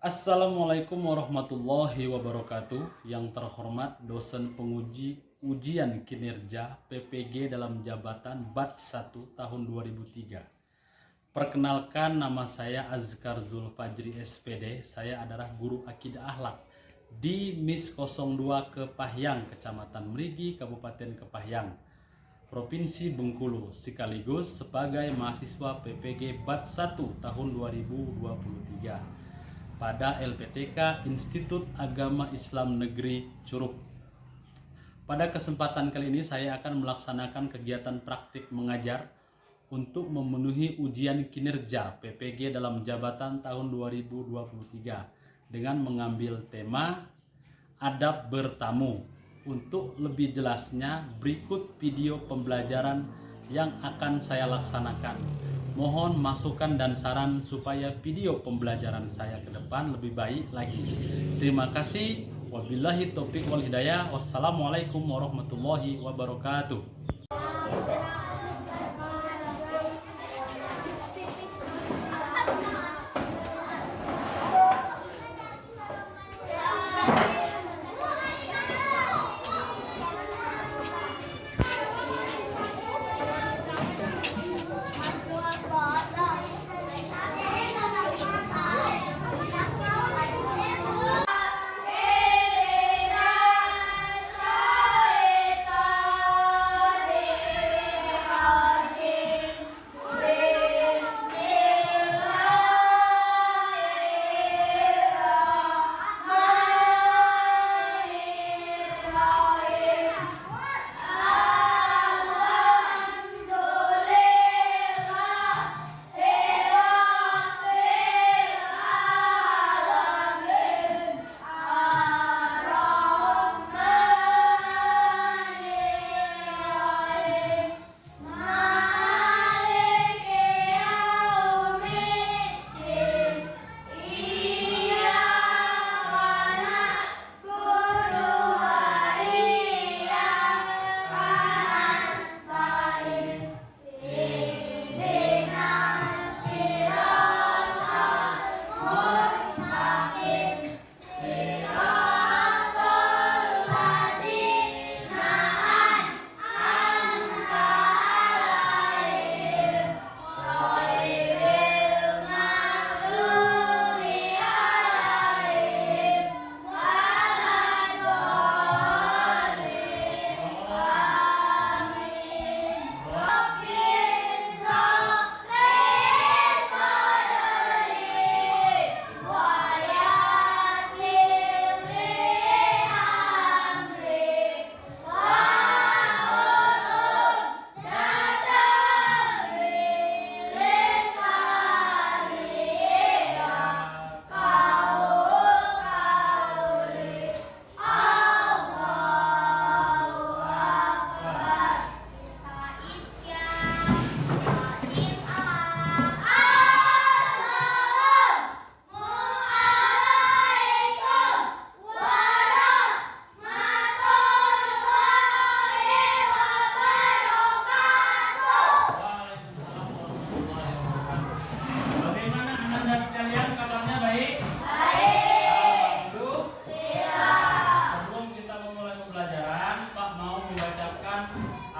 Assalamualaikum warahmatullahi wabarakatuh. Yang terhormat dosen penguji ujian kinerja PPG dalam jabatan Bat 1 tahun 2003. Perkenalkan, nama saya Azkar Zulfajri SPD. Saya adalah guru akidah akhlak di MIS 02 Kepahyang, Kecamatan Merigi, Kabupaten Kepahyang, Provinsi Bengkulu, sekaligus sebagai mahasiswa PPG Bat 1 tahun 2023 pada LPTK Institut Agama Islam Negeri Curug. Pada kesempatan kali ini saya akan melaksanakan kegiatan praktik mengajar untuk memenuhi ujian kinerja PPG dalam jabatan tahun 2023 dengan mengambil tema adab bertamu. Untuk lebih jelasnya, berikut video pembelajaran yang akan saya laksanakan. Mohon masukan dan saran supaya video pembelajaran saya ke depan lebih baik lagi. Terima kasih. Wabillahi taufiq wal hidayah. Wassalamualaikum warahmatullahi wabarakatuh.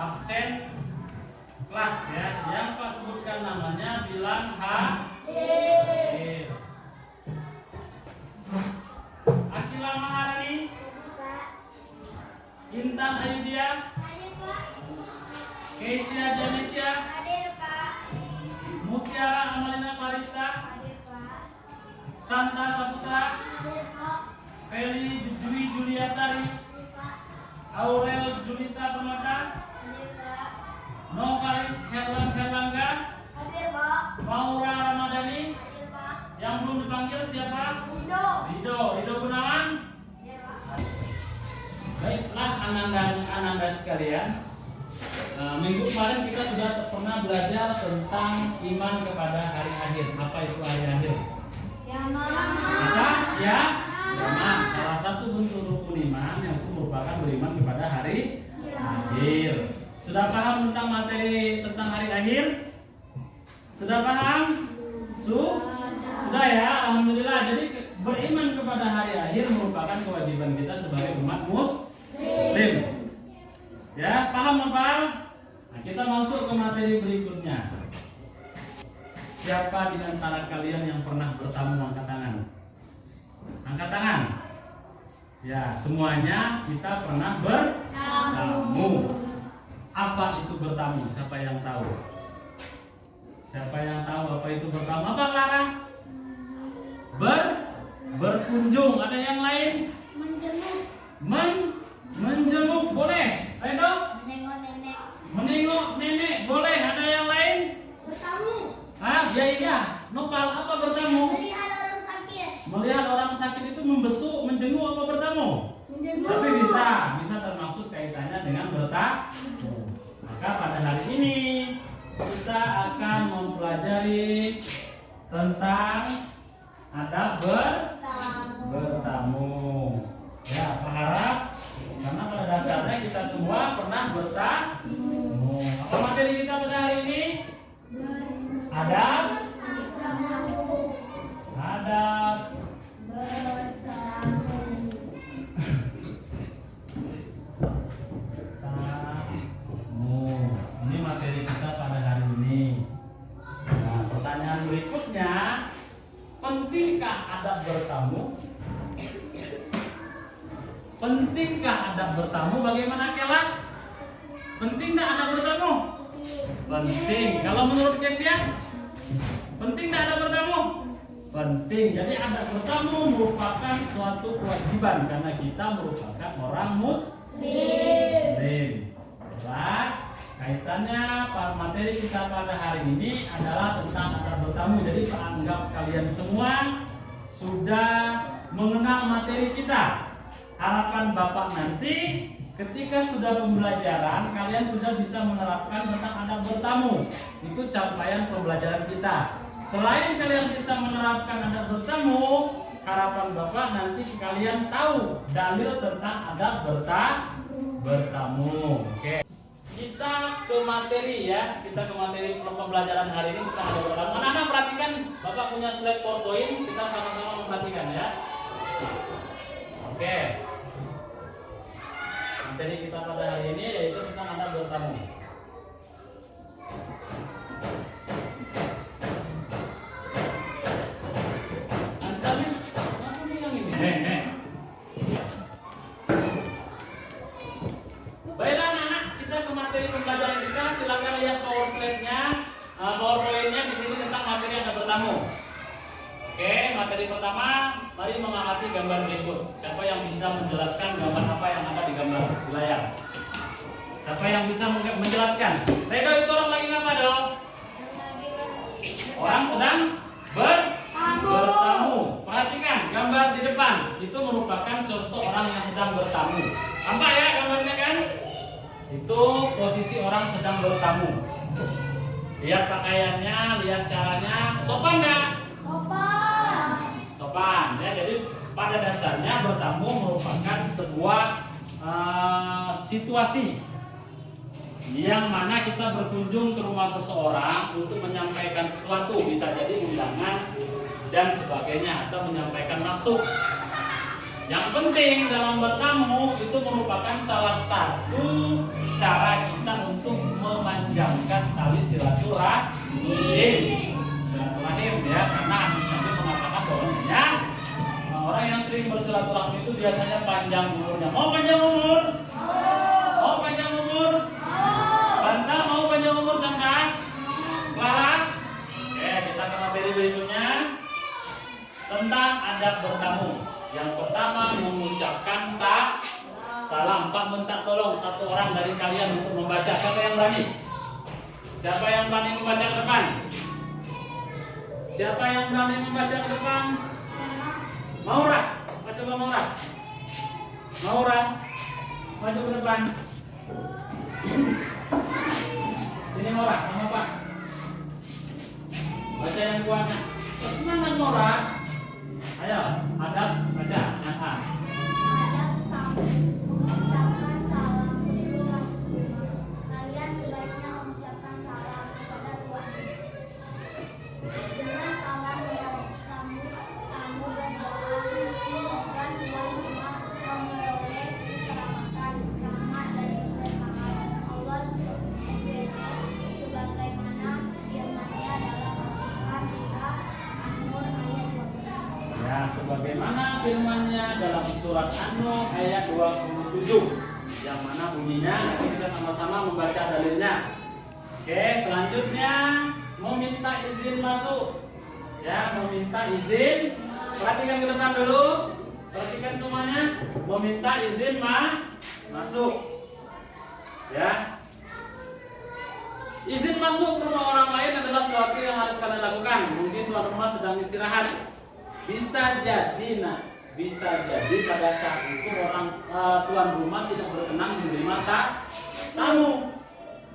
Absen kelas ya, yang Pak sebutkan namanya bilang hadir. Akila Maharani, Intan Ayudia, Keisha Janesia, Mutiara Amalina Clarista, Santa Saputra, Feli Dwi Juliasari, Aurel Julita Permata, Novaris Herlangga, Maura Ramadhani. Yang belum dipanggil siapa? Rido Gunawan. Baiklah Ananda sekalian, minggu kemarin kita sudah pernah belajar tentang iman kepada hari akhir. Apa itu hari akhir? Ya, salah satu bentuk rukun iman yang itu merupakan beriman kepada hari akhir. Sudah paham tentang materi tentang hari akhir? Sudah paham? Sudah ya, alhamdulillah. Jadi beriman kepada hari akhir merupakan kewajiban kita sebagai umat muslim. Ya, paham Bapak? Nah, kita masuk ke materi berikutnya. Siapa di antara kalian yang pernah bertamu? Angkat tangan. Angkat tangan. Ya, semuanya kita pernah bertamu. Apa itu bertamu? Siapa yang tahu? Siapa yang tahu apa itu bertamu? Apa Clara? Berkunjung. Ada yang lain? Menjenguk boleh. Ayo dong. Menengok nenek boleh. Ada yang lain? Bertamu. Iya. Nopal, apa bertamu? Melihat orang sakit itu membesuk, menjenguk apa bertamu? Menjenguk. Tapi bisa termasuk kaitannya dengan bertamu. Maka pada hari ini kita akan mempelajari tentang adab bertamu. Ya, berharap karena pada dasarnya kita semua pernah bertamu. Apa materi kita pada hari ini? Adab ini materi kita pada hari ini. Nah, pertanyaan berikutnya, pentingkah adab bertamu? Pentingkah adab bertamu? Bagaimana Kela? Penting nggak adab bertamu? Penting. Kalau menurut Kesia, penting nggak adab bertamu? Penting. Jadi adab bertamu merupakan suatu kewajiban karena kita merupakan orang muslim. Baik, kaitannya materi kita pada hari ini adalah tentang adab bertamu. Jadi anggap kalian semua sudah mengenal materi kita. Harapan Bapak nanti ketika sudah pembelajaran kalian sudah bisa menerapkan tentang adab bertamu. Itu capaian pembelajaran kita. Selain kalian bisa menerapkan adab bertamu, harapan Bapak nanti kalian tahu dalil tentang adab bertamu. Oke. Kita ke materi ya. Kita ke materi pembelajaran hari ini tentang adab bertamu. Anak-anak perhatikan, Bapak punya slide PowerPoint, kita sama-sama memperhatikan ya. Oke. Materi kita pada hari ini yaitu tentang adab bertamu. Baiklah anak-anak, kita ke materi pembelajaran kita. Silakan lihat PowerPoint-nya di sini tentang materi adab bertamu. Oke, materi pertama, mari mengamati gambar berikut. Siapa yang bisa menjelaskan gambar apa yang ada di gambar di layar? Siapa yang bisa menjelaskan? Redo, itu orang lagi ngapa dong? Orang sedang bertamu. Perhatikan gambar di depan. Itu merupakan contoh orang yang sedang bertamu. Nampak ya gambarnya kan? Itu posisi orang sedang bertamu. Lihat pakaiannya, lihat caranya. Sopan nggak? Sopan ya. Jadi pada dasarnya bertamu merupakan sebuah situasi yang mana kita berkunjung ke rumah seseorang untuk menyampaikan sesuatu, bisa jadi undangan dan sebagainya, atau menyampaikan maksud. Yang penting dalam bertamu itu merupakan salah satu cara kita untuk memanjangkan tali silaturahim ya, karena hadis Nabi mengatakan bahwasanya orang yang sering bersilaturahmi itu biasanya panjang umurnya. Mau panjang umur? Mau panjang umur? Santa mau panjang umur Santa? Clara? Oke, kita ke materi berikutnya tentang adab bertamu. Yang pertama mengucapkan salam. Pak minta tolong satu orang dari kalian untuk membaca. Siapa yang berani? Siapa yang berani membaca ke depan? Siapa yang berani membaca ke depan? Maura, coba Maura. Maura, maju ke depan. Sini Maura, sama Pak. Baca yang kuat. Semangat Maura. Ayo, adab baca. Yang A. Mengucapkan salam sebelum masuk rumah. Kalian sebaiknya mengucapkan salam kepada Tuhan. Dengan salam kamu berdoa sebagaimana firman-Nya dalam surat An-Nur ayat 27 yang mana bunyinya, nanti kita sama-sama membaca dalilnya. Oke, selanjutnya meminta izin masuk. Ya, meminta izin. Perhatikan ke depan dulu. Perhatikan semuanya. Meminta izin masuk. Ya. Izin masuk ke rumah orang lain adalah sesuatu yang harus kalian lakukan. Mungkin tuan rumah sedang istirahat. Bisa jadi pada saat itu tuan rumah tidak berkenan menerima tamu.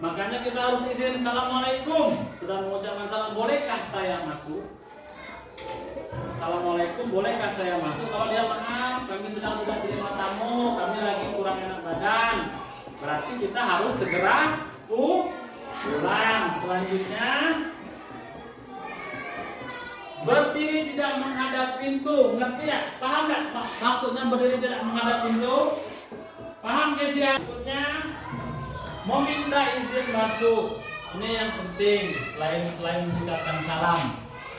Makanya kita harus izin. Assalamualaikum. Sudah mengucapkan salam, bolehkah saya masuk? Assalamualaikum, bolehkah saya masuk? Kalau dia maaf, kami sedang tidak terima tamu, kami lagi kurang enak badan, berarti kita harus segera pulang. Selanjutnya, berdiri tidak menghadap pintu. Ngerti ya? Paham nggak? Maksudnya berdiri tidak menghadap pintu? Paham guys ya? Maksudnya meminta izin masuk. Ini yang penting. Selain mengucapkan salam.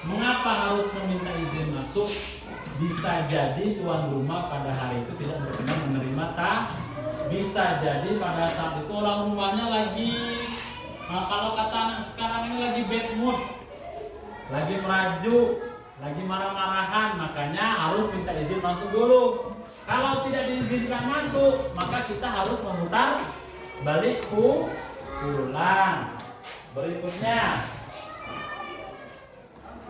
Mengapa harus meminta izin masuk? Bisa jadi tuan rumah pada hari itu tidak berkenan menerima Bisa jadi pada saat itu orang rumahnya lagi, kalau kata anak sekarang ini lagi bad mood, lagi merajuk, lagi marah-marahan, makanya harus minta izin masuk dulu. Kalau tidak diizinkan masuk, maka kita harus memutar balik pulang. Berikutnya,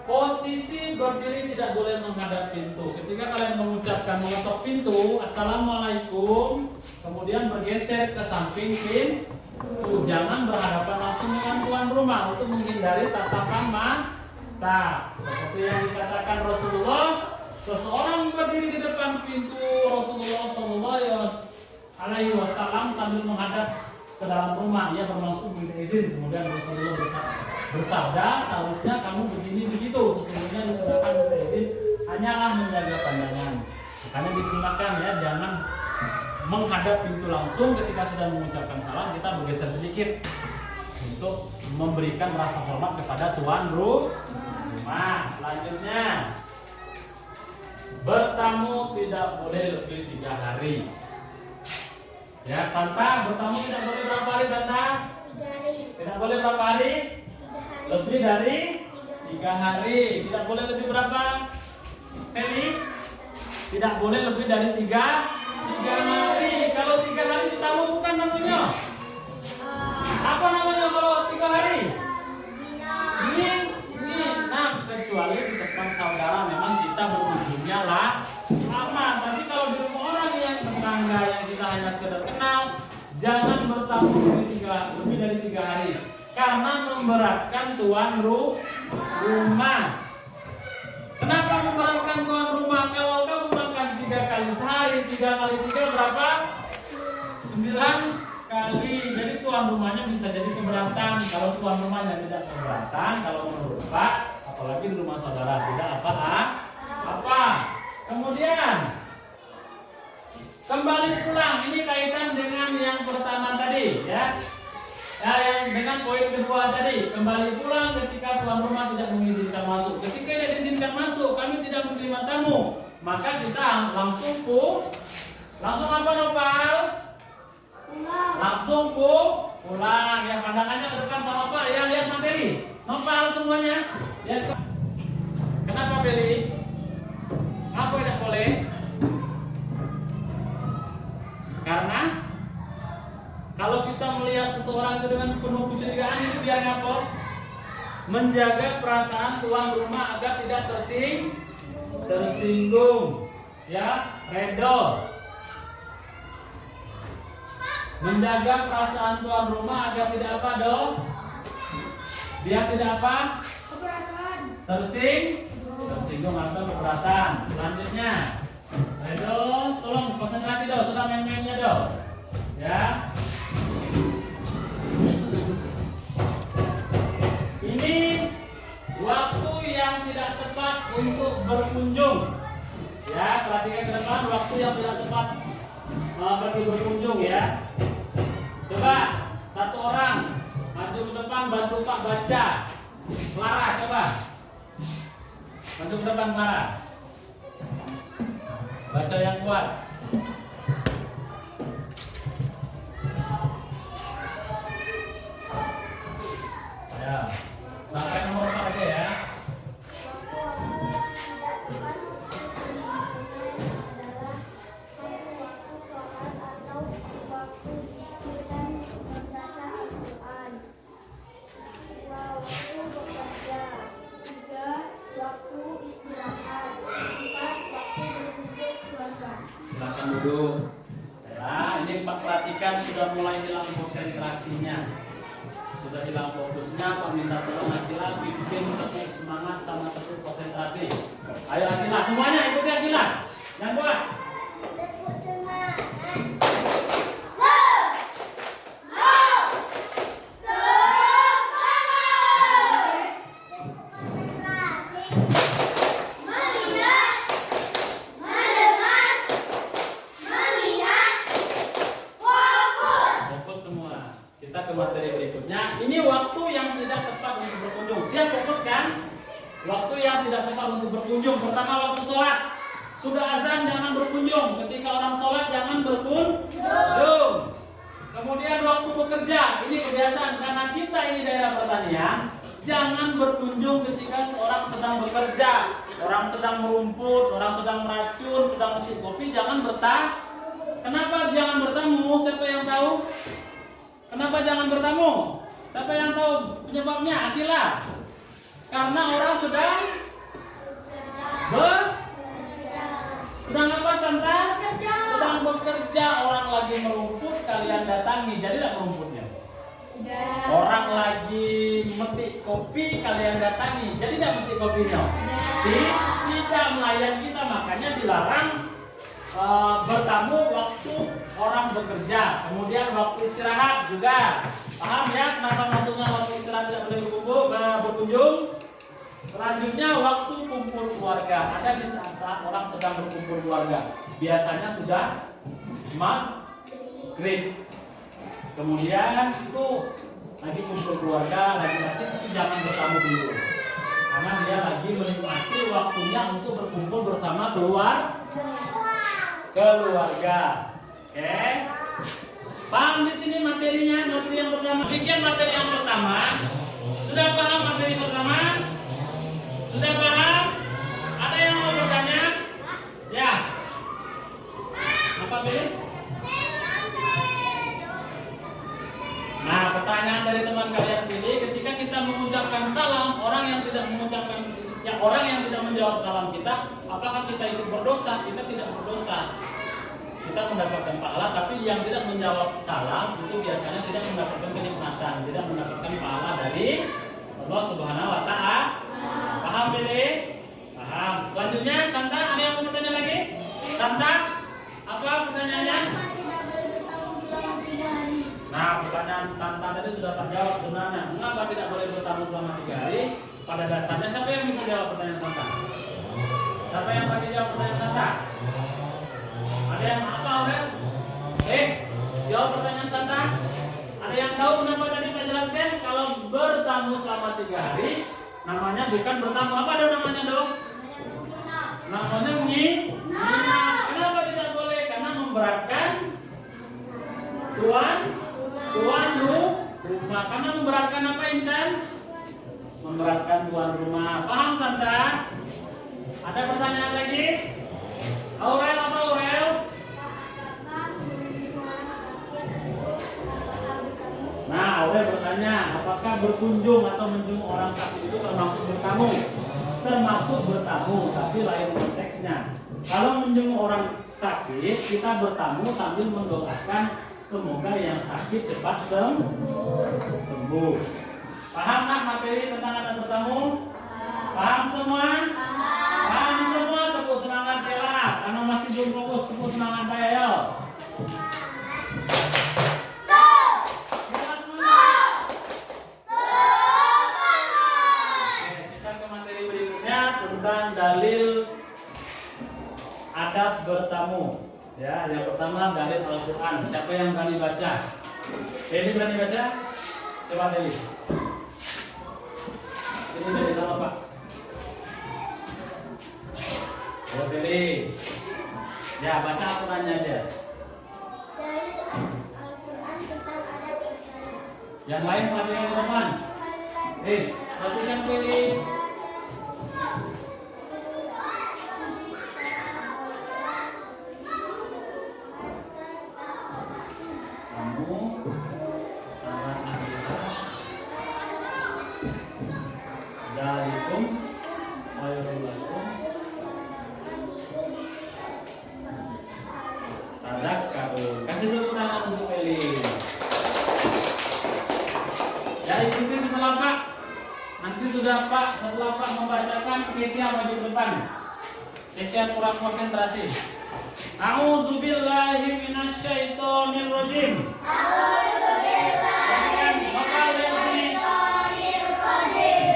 posisi berdiri tidak boleh menghadap pintu. Ketika kalian mengetok pintu, Assalamualaikum, kemudian bergeser ke samping pintu, jangan berhadapan langsung dengan tuan rumah untuk menghindari tatapan mata. Seperti yang dikatakan Rasulullah, seseorang berdiri di depan pintu Rasulullah SAW sambil menghadap ke dalam rumah, ia bermaksud minta izin. Kemudian Rasulullah bersabda, seharusnya kamu begini begitu, sesungguhnya diserahkan minta izin hanyalah menjaga pandangan. Makanya digunakan ya, jangan menghadap pintu langsung. Ketika sudah mengucapkan salam, kita bergeser sedikit untuk memberikan rasa hormat kepada tuan rumah. Selanjutnya, bertamu tidak boleh lebih 3 hari. Ya, Santa, bertamu tidak boleh berapa hari, Santa? 3 hari. Tidak boleh berapa hari? 3 hari. Lebih dari 3 hari. Tidak boleh lebih berapa? Feli? Tidak boleh lebih dari 3 hari. Kalau 3 hari bertamu bukan namanya? Apa namanya kalau 3 hari? Nah, kecuali di tempat saudara memang kita berkunjungnya lama. Tapi kalau di rumah orang yang tetangga yang kita hanya sekedar kenal, jangan bertamu lebih dari 3 hari, karena memberatkan tuan rumah. Kenapa memberatkan tuan rumah? Kalau kamu makan 3 kali sehari, 3 kali 3 berapa? 9 kali. Jadi tuan rumahnya bisa jadi keberatan. Kalau tuan rumahnya tidak keberatan, kalau menurut Pak, apalagi di rumah saudara tidak apa. Kemudian kembali pulang. Ini kaitan dengan yang pertama tadi, ya. Yang dengan poin kedua tadi, kembali pulang ketika tuan rumah tidak mengizinkan masuk. Ketika tidak diizinkan masuk, kami tidak menerima tamu, maka kita langsung apa, Nopal? Langsung pulang. Ya, pandangannya ke depan sama Pak. Ya, lihat materi. Nopal semuanya. Lihat. Kenapa Beli? Apa tidak boleh? Karena kalau kita melihat seseorang itu dengan penuh kecurigaan, itu biar apa? Menjaga perasaan tuan rumah agar tidak tersinggung, ya, redo. Menjaga perasaan tuan rumah agar tidak apa dong? Biar tidak apa? Keberatan. Tersinggung atau keberatan. Selanjutnya, redo, tolong konsentrasi dong, sudah main-mainnya dong, ya. Ini waktu yang tidak tepat untuk berkunjung. Ya, perhatikan ke depan, waktu yang tidak tepat pergi berkunjung ya. Coba satu orang maju ke depan bantu Pak baca. Clara coba. Maju ke depan Clara. Baca yang kuat. Ya. Sampai nomor 4 aja ya. Silakan duduk. Nah, ini Pak perhatikan sudah mulai hilang konsentrasinya, sudah hilang fokusnya. Pak minta tolong Akila bikin tepuk semangat sama tepuk konsentrasi. Ayo Akila, semuanya ikuti Akila. Yang kuat. Fokus semua. Kita ke materi berikutnya. Ini waktu yang tidak tepat untuk berkunjung. Siap fokus kan? Waktu yang tidak tepat untuk berkunjung. Pertama waktu sholat. Sudah azan jangan berkunjung. Ketika orang sholat jangan berkunjung. Kemudian waktu bekerja. Ini kebiasaan karena kita ini daerah pertanian. Jangan berkunjung ketika seorang sedang bekerja. Orang sedang merumput, orang sedang meracun, sedang mencicipi kopi. Jangan bertamu. Kenapa jangan bertamu? Siapa yang tahu? Kenapa jangan bertamu? Siapa yang tahu penyebabnya? Akila. Karena orang sedang sedang apa Santa? Sedang bekerja. Orang lagi merumput, kalian datangi. Jadi tidak merumputnya. Orang lagi metik kopi, kalian datangi. Jadi tidak metik kopinya. Tidak melayan kita, makanya dilarang bertamu waktu orang bekerja. Kemudian waktu istirahat juga. Paham ya kenapa maksudnya waktu istirahat tidak boleh berkunjung? Selanjutnya waktu kumpul keluarga. Ada di saat orang sedang berkumpul keluarga. Biasanya sudah maghrib. Kemudian itu lagi kumpul keluarga, lagi asik, itu jangan bertamu dulu. Karena dia lagi menikmati waktunya untuk berkumpul bersama keluarga. Oke. Paham di sini materinya, materi yang pertama. Bikin materi yang pertama. Sudah paham materi pertama? Sudah paham? Ada yang mau bertanya? Ya. Apa pilih? Nah, pertanyaan dari teman kalian ini, ketika kita mengucapkan salam, orang yang tidak menjawab salam kita, apakah kita itu berdosa? Kita tidak berdosa. Kita mendapatkan pahala, tapi yang tidak menjawab salam itu biasanya tidak mendapatkan kenikmatan, tidak mendapatkan pahala dari Allah Subhanahu wa Ta'ala. Paham pilih? Paham. Selanjutnya, Santa, ada yang mau bertanya lagi? Santa, apa pertanyaannya? Nah, pertanyaan Santa tadi sudah terjawab sebenarnya. Mengapa tidak boleh bertamu selama 3 hari? Pada dasarnya, siapa yang bisa jawab pertanyaan Santa? Siapa yang bagi jawab pertanyaan Santa? Ada yang apa, Aurel? Jawab pertanyaan Santa. Ada yang tahu kenapa tadi saya jelaskan? Kalau bertamu selama 3 hari, namanya bukan bertamu. Apa ada namanya dong? Namanya nginap. Kenapa tidak boleh? Karena memberatkan tuan rumah. Karena memberatkan apa, Intan? Memberatkan tuan rumah. Paham, Santa? Ada pertanyaan lagi? Aurel, apa Aurel? Nah, Aurel bertanya, apakah berkunjung atau menjenguk orang sakit itu termasuk bertamu? Termasuk bertamu, tapi lain konteksnya. Kalau menjenguk orang sakit, kita bertamu sambil mendoakan semoga yang sakit cepat sembuh. Paham nak materi tentang ada bertamu? Paham semua? Paham semua? Tepuk semangat Ella. Karena masih belum fokus, tepuk semangat saya yo. Kita ke materi berikutnya tentang dalil adab bertamu. Ya, yang pertama dalil Al-Quran. Siapa yang berani baca? Deli berani baca? Coba Deli. Ini dari sama Pak. Oh Deli. Ya, baca aturannya aja. Dari Al-Quran tentang adab bicara. Yang lain perhatikan teman. Perhatikan pilih. Kamu tangan akhirat. Dalikum khairul lakum. Tadakkarun. Kasih dulu tangan untuk Eli. Ya, ikuti setelah Pak. Nanti sudah Pak, setelah Pak membacakan, Kesia maju ke depan. Kesia kurang konsentrasi. A'udzubillahi minasyaitonir rajim.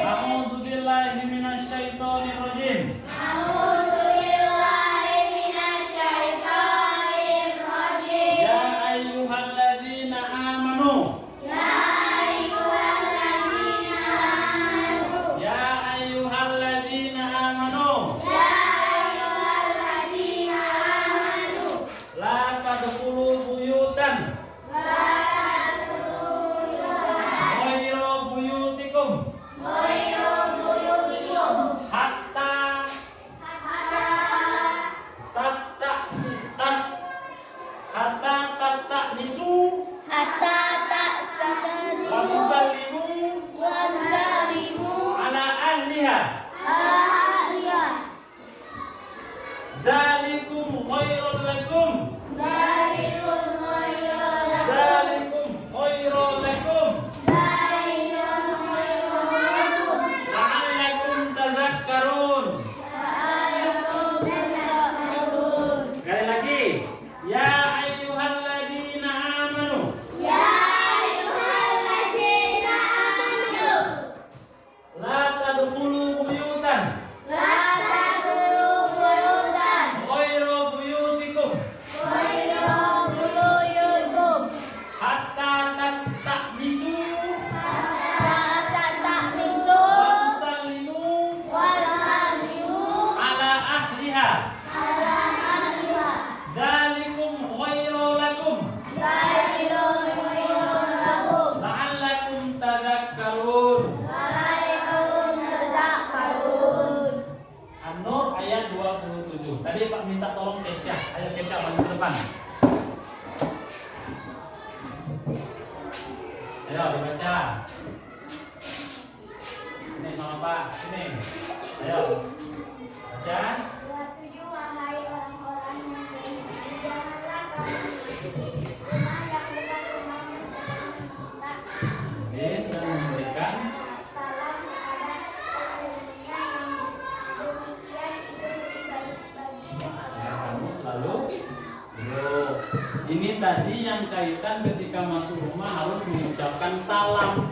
A'udzubillahi minasyaitonir rajim. Ya ayyuhalladzina amanu. Ya ayyuhalladzina amanu. La tadkhulu buyutan ghayra buyutikum hatta tasta'nisu wa tusallimu ala ahliha. Dzalikum khairul lakum. Dzalikum khairul lakum. La'allakum tadhakkarun. Sekali lagi. Ya ayyuhalladzina amanu. La tadkhulu buyutan ghayra buyutikum hatta tasta'nisu wa tusallimu ala ahliha. Dzalikum khairul lakum. La'allakum tadhakkarun. An-Nur ayat 27. Tadi Pak minta tolong Kesia. Ayo Kesia maju ke depan. Ayo dibaca. Ini sama Pak. Sini. Ayo. Baca. 27 Wahai orang-orang yang beriman, janganlah kamu memiliki rumah yang bukan rumahmu serta Ini dan memberikan salam kepada penghuninya yang demikian itu lebih baik bagimu. ya, kamu selalu duduk. Ini tadi yang kaitan ketika masuk rumah harus mengucapkan salam.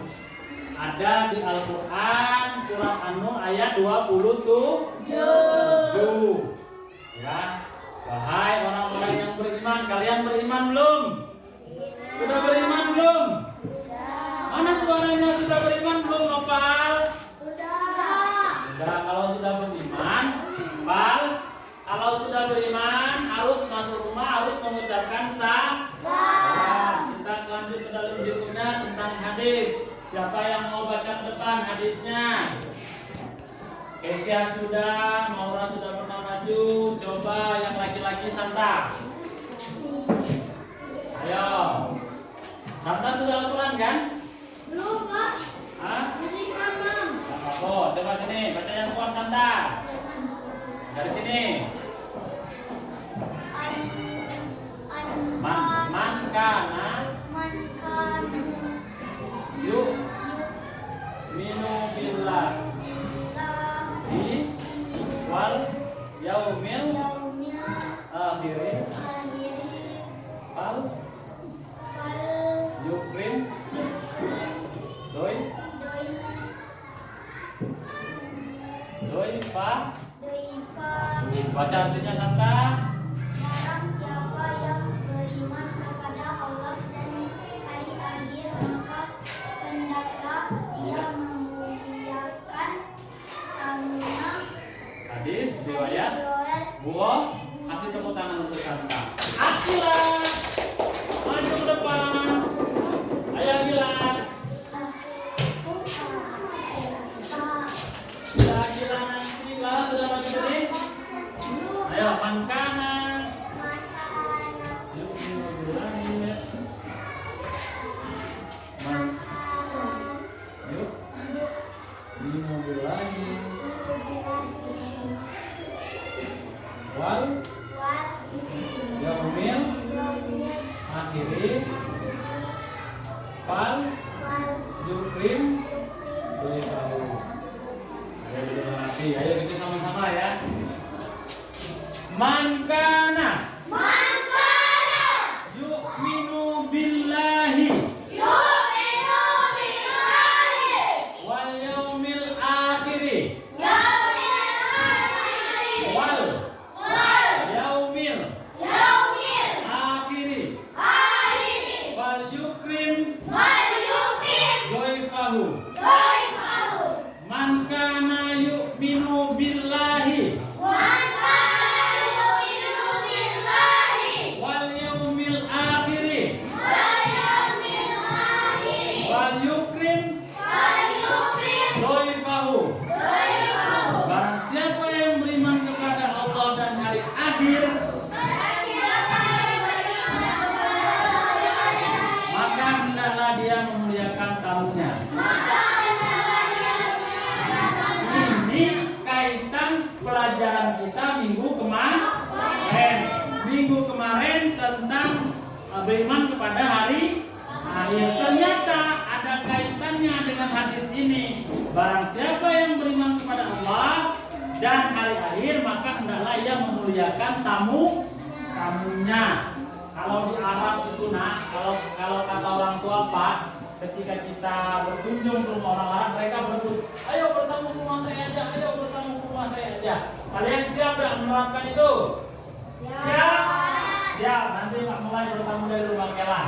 Ada di Al-Quran surat An-Nur ayat 27. Ya, wahai orang-orang yang beriman, kalian beriman belum? Sudah beriman belum? Mana suaranya sudah beriman belum, Nopal? Sudah, kalau sudah beriman, Nopal, kalau sudah beriman harus masuk rumah harus mengucapkan salam. Kita lanjut ke dalam bukunya tentang hadis. Siapa yang mau baca ke depan hadisnya? Kesia sudah, Maura sudah pernah maju. Coba yang laki-laki Santa. Ayo. Santa sudah Al-Quran kan? Belum, Pak. Hah? Masih mamam. Oh, coba sini, baca yang kuat Santa. Dari sini. Man kana yuk minu billah wal yaumil akhiri fal yukrim doi fa. Baca artinya Santa. Barang siapa yang beriman kepada Allah dan hari akhir, maka hendaklah dia memuliakan tamunya. Hadis riwayat Buah. Kasih tepuk tangan untuk Santa. Akila, maju ke depan. Ayo Akila. Sudah Akila nanti Lara sudah maju sini. Ayo pan kanan. Yuk ulangi ya. Yuk. Ini ulangi. Wal. Yaumil. Akhiri. Fal. Yukrim. Boleh tahu. Ayo kita nanti. Ayo kita sama-sama ya. Mankana yu'minu billahi wal yaumil akhiri wal yaumil akhiri wal yukrim doifahu. Mankana yu'minu billahi wal yaumil akhiri wal yukrim doifahu. Barang siapa yang beriman kepada Allah dan hari akhir, maka hendaklah dia memuliakan tamunya. Ini kaitan pelajaran kita minggu kemarin. Minggu kemarin tentang beriman kepada hari akhir. Ternyata ada kaitannya dengan hadis ini. Barang siapa yang beriman kepada Allah dan hari akhir, maka hendaklah ia memuliakan tamunya. Kalau di Arab itu kalau kata orang tua Pak, ketika kita berkunjung ke rumah orang Arab, mereka berebut, ayo bertamu ke rumah saya aja, ayo bertamu ke rumah saya aja. Kalian siap tidak menerapkan itu? Siap? Siap. Nanti Pak mulai bertamu dari rumah Kela.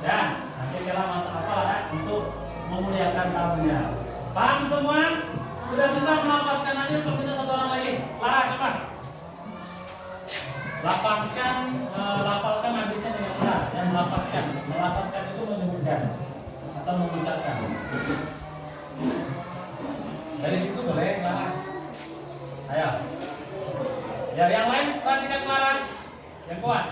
Ya, nanti Kela masak apa ya untuk memuliakan tamunya. Paham semua? Sudah bisa melapaskan nanti untuk kita satu orang lagi. Lara, coba. Lafalkan habisnya dengan benar. Yang melapaskan itu menyebutkan atau mengucapkan. Dari situ boleh, Lara. Ayo. Dari yang lain perhatikan Lara. Yang kuat.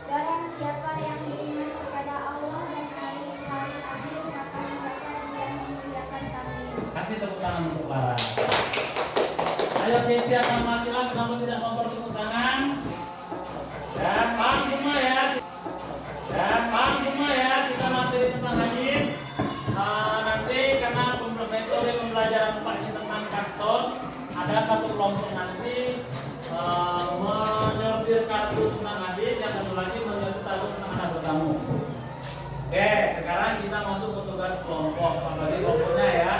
Barang siapa yang beriman kepada Allah dan hari-hari akhir, maka hendaklah dia memuliakan tamunya. Kasih tepuk tangan untuk Lara. Ayo Kesia sama Akila, kenapa tidak mempertepuk tangan? Ya, paham semua ya. Ya, paham semua ya. Kita materi tentang hadis. Nanti karena metode pembelajaran Pak ini tentang Katson, ada satu kelompok nanti menyortir kartu tentang hadis, yang satu lagi menyortir kartu tentang anak bertamu. Oke, sekarang kita masuk ke tugas kelompok. Bagi kelompoknya ya,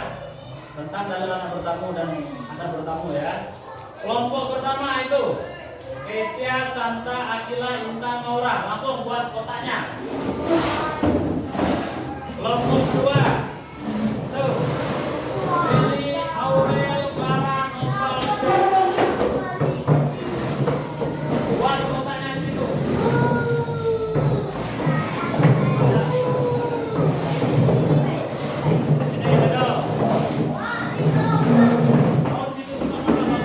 tentang dalil anak bertamu dan anak bertamu ya. Kelompok pertama itu Kesia, Santa, Akila, Intan, Maura. Langsung buat kotaknya. Kelompok kedua tuh Billy, Aurel, Clara, Noval. Buat kotaknya di situ. Sini ada. Oh, situ teman-teman.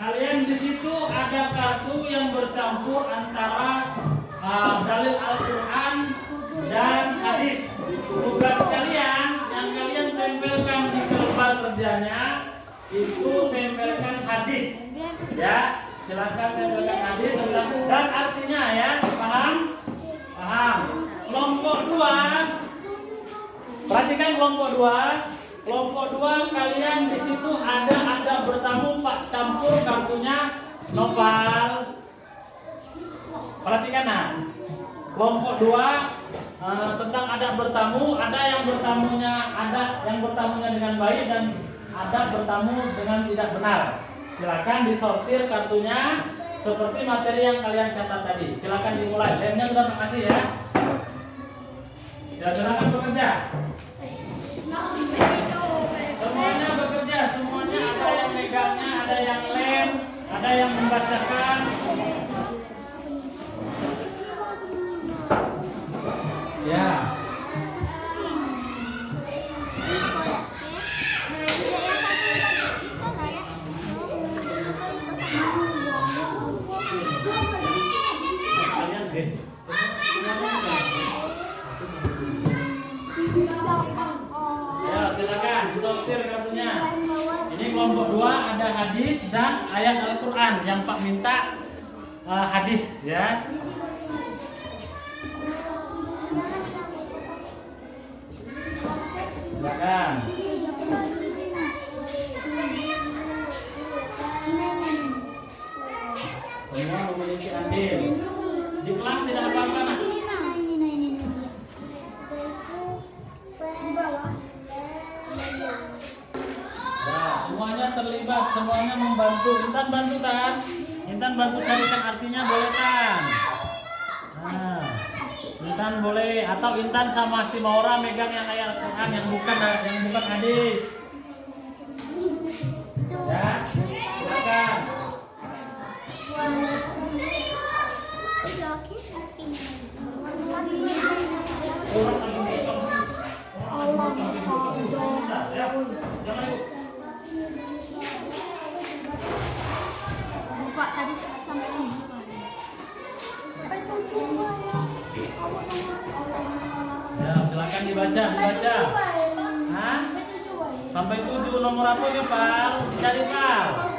kalian di situ ada kartu yang bercampur antara dalil Al-Quran dan hadis. Tugas kalian yang kalian tempelkan di lembar kerjanya itu tempelkan hadis. Ya, silakan tempelkan hadis dan artinya ya, paham? Paham. Kelompok 2, perhatikan kelompok 2. Kelompok 2 kalian di situ ada bertamu Pak campur kartunya nopal. Perhatikan nah. Kelompok 2 tentang ada bertamu, ada yang bertamunya dengan baik dan ada bertamu dengan tidak benar. Silakan disortir kartunya seperti materi yang kalian catat tadi. Silakan dimulai. Lemnya sudah makasih ya. Ya silakan bekerja. Semuanya bekerja, semuanya ada yang megangnya, ada yang lem, ada yang membacakan. Ya. Ya, silakan disortir kartunya. Ini kelompok 2 ada hadis dan ayat Al-Quran yang Pak minta hadis ya. Silakan. Semua memiliki andil. Di kelas tidak apa-apa nah. Semuanya terlibat, semuanya membantu. Intan bantu kan? Intan bantu carikan artinya boleh kan? Nah, Intan boleh atau Intan sama si Maura megang yang ayat Al-Quran yang bukan hadis. Ya, silakan. Jangan ikut. Pak tadi sampai ini. Ya, silakan dibaca. Hah? Sampai 7 nomor apa ya, Pak? Dicari, Pak.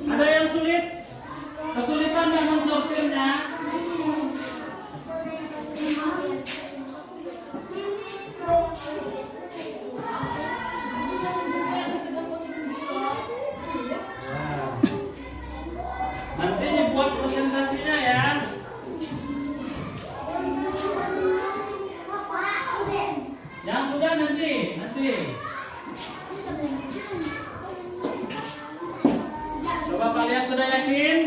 Ada yang sulit? Kesulitan yang mensortirnya? Nanti dibuat presentasinya ya. Yang sudah nanti. Coba kalian sudah yakin?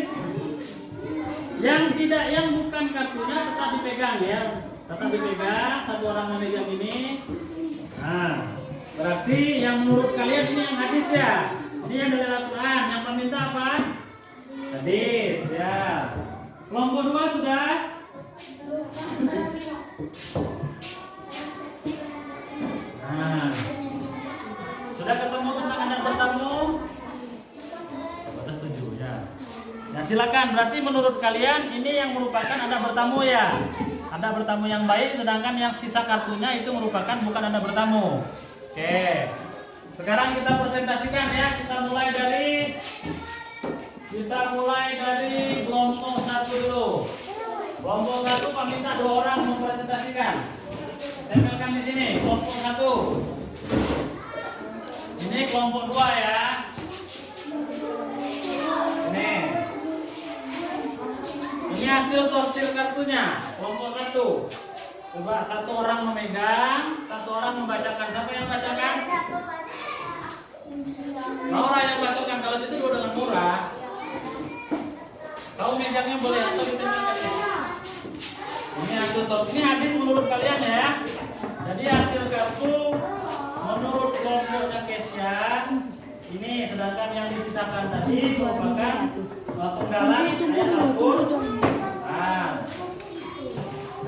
Yang bukan kartunya tetap dipegang ya. Tetap dipegang, satu orang memegang ini. Nah, berarti yang menurut kalian ini yang hadis ya. Ini yang dari Al-Quran. Yang meminta apa? Hadis ya. Kelompok 2 sudah? Nah, sudah ketemu tentang anak bertamu? Kita setuju ya. Nah silakan. Berarti menurut kalian ini yang merupakan anak bertamu ya. Ada bertamu yang baik, sedangkan yang sisa kartunya itu merupakan bukan ada bertamu. Oke. Sekarang kita presentasikan ya. Kita mulai dari kelompok 1 dulu. Kelompok 1 Pak minta 2 orang mempresentasikan. Tempelkan di sini kelompok 1. Ini kelompok 2 ya. Ini hasil sortir kartunya. Kelompok 1. Coba 1 orang memegang, 1 orang membacakan. Siapa yang bacakan? Maura yang bacakan. Kalau itu dua dengan murah. Kau megangnya boleh atau ditempelkan. Ini hasil sortir. Ini hadis menurut kalian ya. Jadi hasil kartu menurut kelompoknya Kesian. Ini sedangkan yang disisakan tadi merupakan penggalan ayat Al-Quran.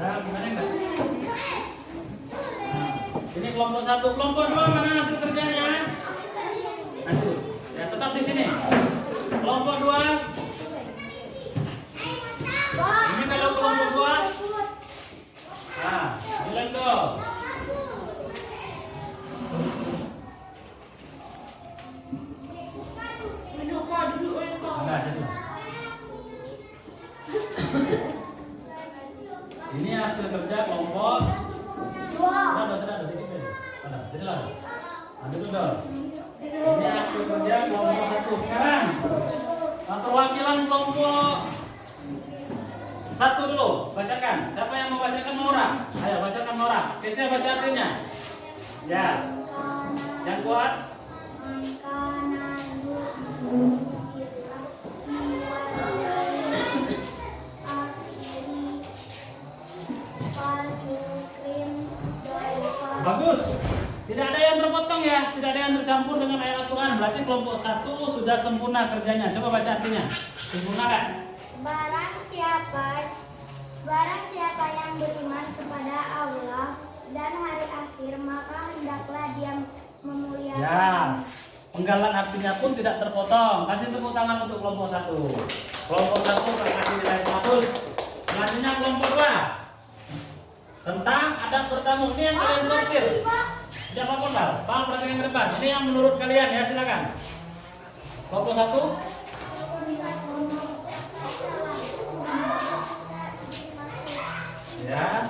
Nah, gimana enggak? kelompok 1. Kelompok 2 mana hasil kerjanya? Aduh, ya tetap di sini. Kelompok 2. Ini kalau kelompok 2. Nah, bilang dong. Enggak, jadi. Ini hasil kerja kelompok. Sudah, dikit deh. Jadilah. Ambil dulu. Ini hasil kerja kelompok 1. Sekarang perwakilan kelompok 1 dulu, bacakan. Siapa yang mau bacakan Maura? Ayo bacakan Maura. Kesia baca artinya. Ya. Yang kuat. Bagus. Tidak ada yang terpotong ya, tidak ada yang tercampur dengan ayat Al-Quran. Berarti kelompok 1 sudah sempurna kerjanya. Coba baca artinya. Sempurna kan? Barang siapa yang beriman kepada Allah dan hari akhir, maka hendaklah dia memuliakan. Ya. Penggalan artinya pun tidak terpotong. Kasih tepuk tangan untuk kelompok 1. Kelompok 1 kasih nilai 100. Selanjutnya kelompok 2. Tentang adab bertamu. Ini yang kalian sortir. Tidak apa-apa, Bang. Bang, perhatikan ke depan. Ini yang menurut kalian ya, silakan. Kelompok 1. Ya.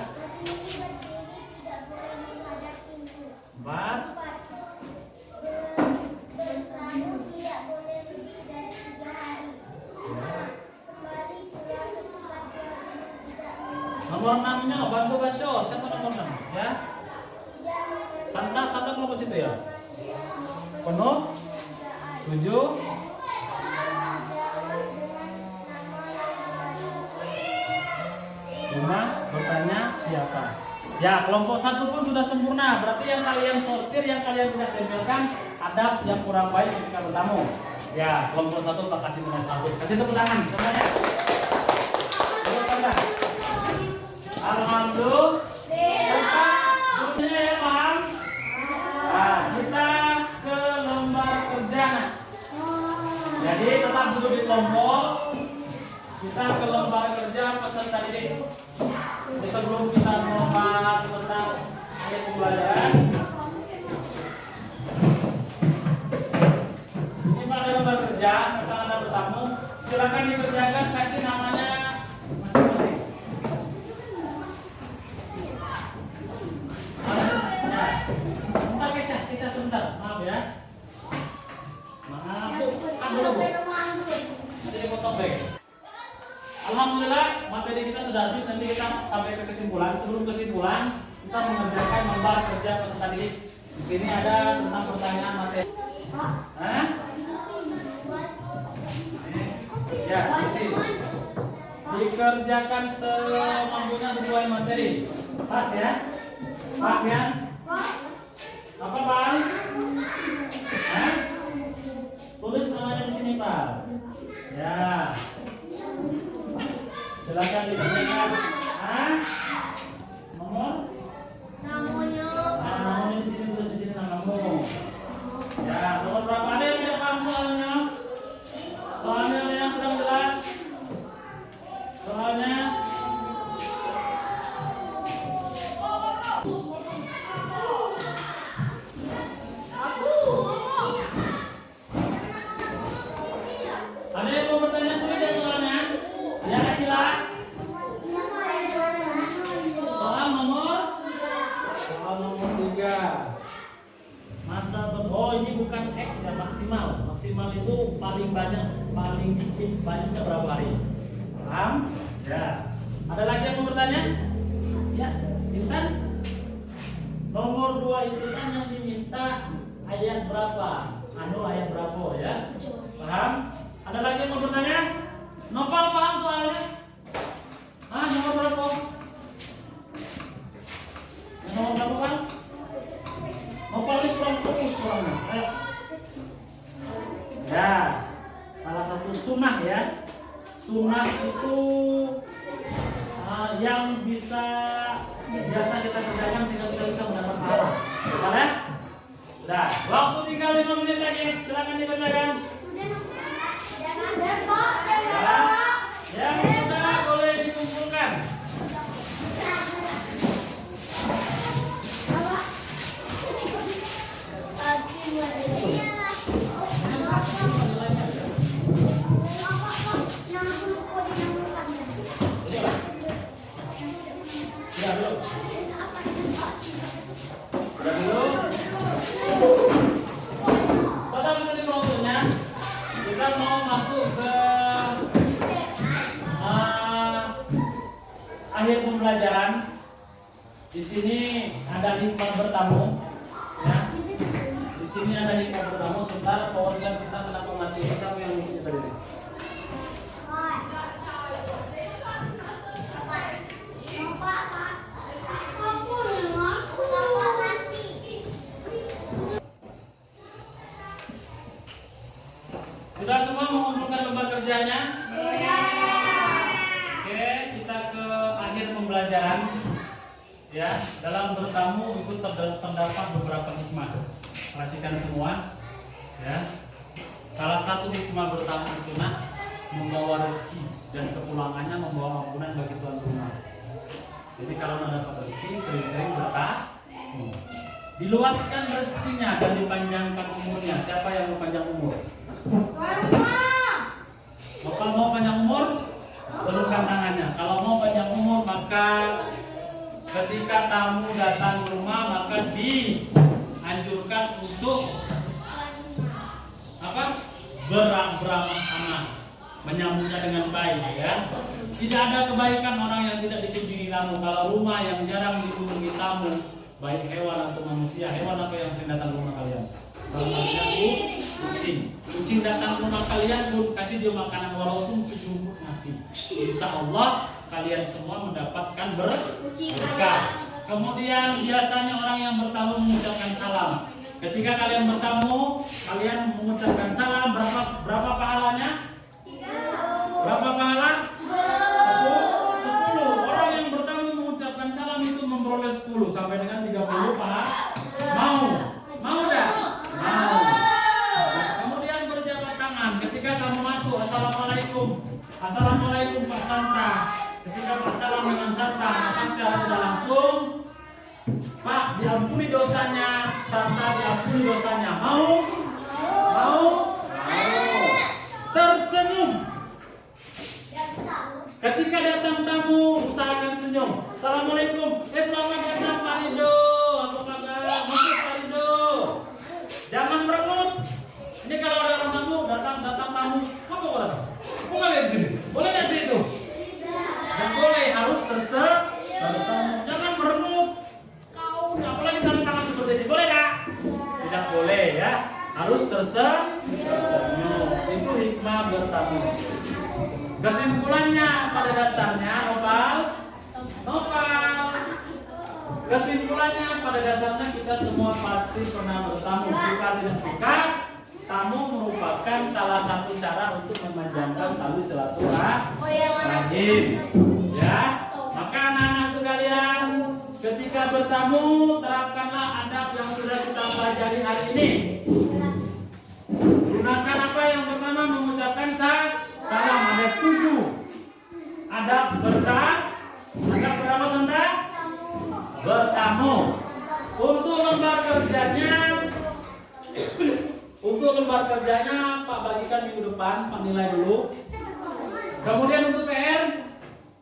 4. Nomor 6-nya bantu baca. Siapa nomor 6? Ya. Santa kelompok situ ya. Penuh. 7. Bertanya siapa? Ya, kelompok 1 pun sudah sempurna. Berarti yang kalian sortir, yang kalian tidak tempelkan adab yang kurang baik ketika bertamu. Ya, kelompok 1 tak kasih nilai 100. Kasih tepuk tangan semuanya. Alhamdulillah. Ya, paham? Nah, kita ke lembar kerja. Jadi tetap duduk di kelompok. Kita ke lembar kerja peserta didik. Sebelum kita membahas tentang ayat pembelajaran, ini pada lembar kerja tentang Anda bertamu, silakan dikerjakan, kasih namanya masing-masing. Sebentar kisah sebentar, maaf ya. Maaf, kan dulu Bu. Nanti dipotong baik. Alhamdulillah materi kita sudah habis. Nanti kita sampai ke kesimpulan. Sebelum kesimpulan, kita mengerjakan lembar kerja peserta didik. Di sini ada tentang pertanyaan materi. Hah? Ya, di sini. Dikerjakan semampunya sesuai materi. Pas ya? Pas ya? Apa Bang? Hah? Tulis namanya di sini Pak. Ya. Silakan dikerjakan. Hah? Nomor? Namanya. Namanya di sini, tulis di sini namamu. Ya, nomor berapa? Ada yang tidak paham soalnya? Soalnya ada yang kurang jelas? Soalnya? Ada yang mau bertanya sulit ya soalnya? Ya, Akila? Soal nomor 3. Masa ini bukan X ya, maksimal. Maksimal itu paling banyak, paling dikit banyak berapa hari? Paham? Ya. Ada lagi yang mau bertanya? Ya, Intan? Nomor 2 itu kan yang diminta ayat berapa? Ayat berapa ya? Paham? Ada lagi yang mau bertanya? Nopal paham soalnya? Nomor berapa? Nomor berapa Bang? Nopal ini kurang fokus soalnya. Ayo. Ya, salah satu sunnah ya. Sunnah itu yang biasa kita kerjakan sehingga kita bisa mendapat pahala. silakan dikerjakan. Jangan bebok, jangan Ya, yang sudah boleh dikumpulkan. Sudah belum? Sudah belum? Pada menit waktunya kita mau masuk ke akhir pembelajaran. Di sini ada hikmah bertamu, ya. Di sini ada hikmah bertamu. Sebentar, perwakilan kita kenapa mati? Siapa yang mesti kita berdiri? Sudah semua mengumpulkan lembar kerjanya? Oke, kita ke akhir pembelajaran. Ya, dalam bertamu itu terdapat beberapa hikmah. Perhatikan semua. Ya, salah satu hikmah bertamu itu membawa rezeki dan kepulangannya membawa ampunan bagi tuan rumah. Jadi kalau anda dapat rezeki sering-sering bertamu. Diluaskan rezekinya dan dipanjangkan umurnya. Siapa yang mau panjang umur? Bapak mau panjang umur? Turunkan tangannya. Kalau mau panjang umur, maka ketika tamu datang ke rumah, maka dianjurkan untuk apa? Beramah tamah, menyambutnya dengan baik, ya. Tidak ada kebaikan orang yang tidak dikunjungi tamu. Kalau rumah yang jarang dikunjungi tamu, baik hewan atau manusia, hewan apa yang sering datang ke rumah kalian? Kucing. Kucing datang ke rumah kalian pun kasih dia makanan walaupun sejumput nasi. Insya Allah kalian semua mendapatkan berkah. Kemudian biasanya orang yang bertamu mengucapkan salam. Ketika kalian bertamu, kalian mengucapkan salam. Berapa pahalanya? 3. Berapa pahala? 10. Orang yang bertamu mengucapkan salam itu memperoleh 10 sampai dengan 30 pahala. Mau dah? Mau. Kemudian berjabat tangan. Ketika kamu masuk, assalamualaikum. Assalamualaikum Pak Santa. Ketika Pak salam dengan Santa, maka secara tidak langsung, Pak diampuni dosanya, Santa diampuni dosanya. Mau? Tersenyum. Ketika datang tamu, usahakan senyum. Assalamualaikum. Selamat datang Pak Rido. Apa kabar? Masuk Pak Rido. Jangan merengut. Ini kalau ada orang tamu, datang tamu, apa boleh? Kok nggak di sini? Boleh nggak di situ? Nggak boleh, harus tersenyum. Jangan merengut. Kau, apalagi sambil tangan seperti ini, boleh nggak? Tidak boleh, ya. Harus tersenyum. Itu hikmah bertamu. Kesimpulannya pada dasarnya, Nopal. Kesimpulannya pada dasarnya kita semua pasti pernah bertamu, suka tidak suka. Tamu merupakan salah satu cara untuk memanjangkan tali silaturahim. Ya, maka anak-anak sekalian, ketika bertamu terapkanlah adab yang sudah kita pelajari hari ini. Gunakan apa yang pertama? Mengucapkan salam. Ada 7 adab bertamu. Adab berapa Santa? Bertamu. Untuk lembar kerjanya Pak bagikan minggu depan, Pak nilai dulu. Kemudian untuk PR,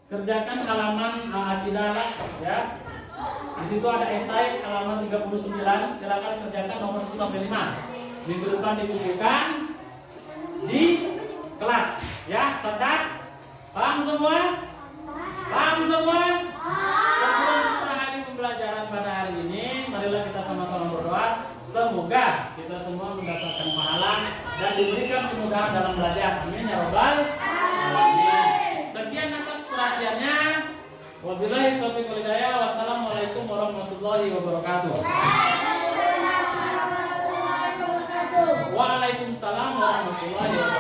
kerjakan halaman akidah, ya. Di situ ada esai halaman 39. Silakan kerjakan nomor 1 sampai 5. Minggu depan dikumpulkan di kelas, ya. Start. Paham semua? Sebelum kita akhiri pembelajaran pada hari ini, marilah kita sama-sama berdoa. Semoga kita semua mendapatkan pahala dan diberikan kemudahan dalam belajar. Amin ya rabbal alamin. Sekian atas perhatiannya. Wabillahi taufiq wal hidayah. Wassalamualaikum warahmatullahi wabarakatuh. Waalaikumsalam warahmatullahi wabarakatuh.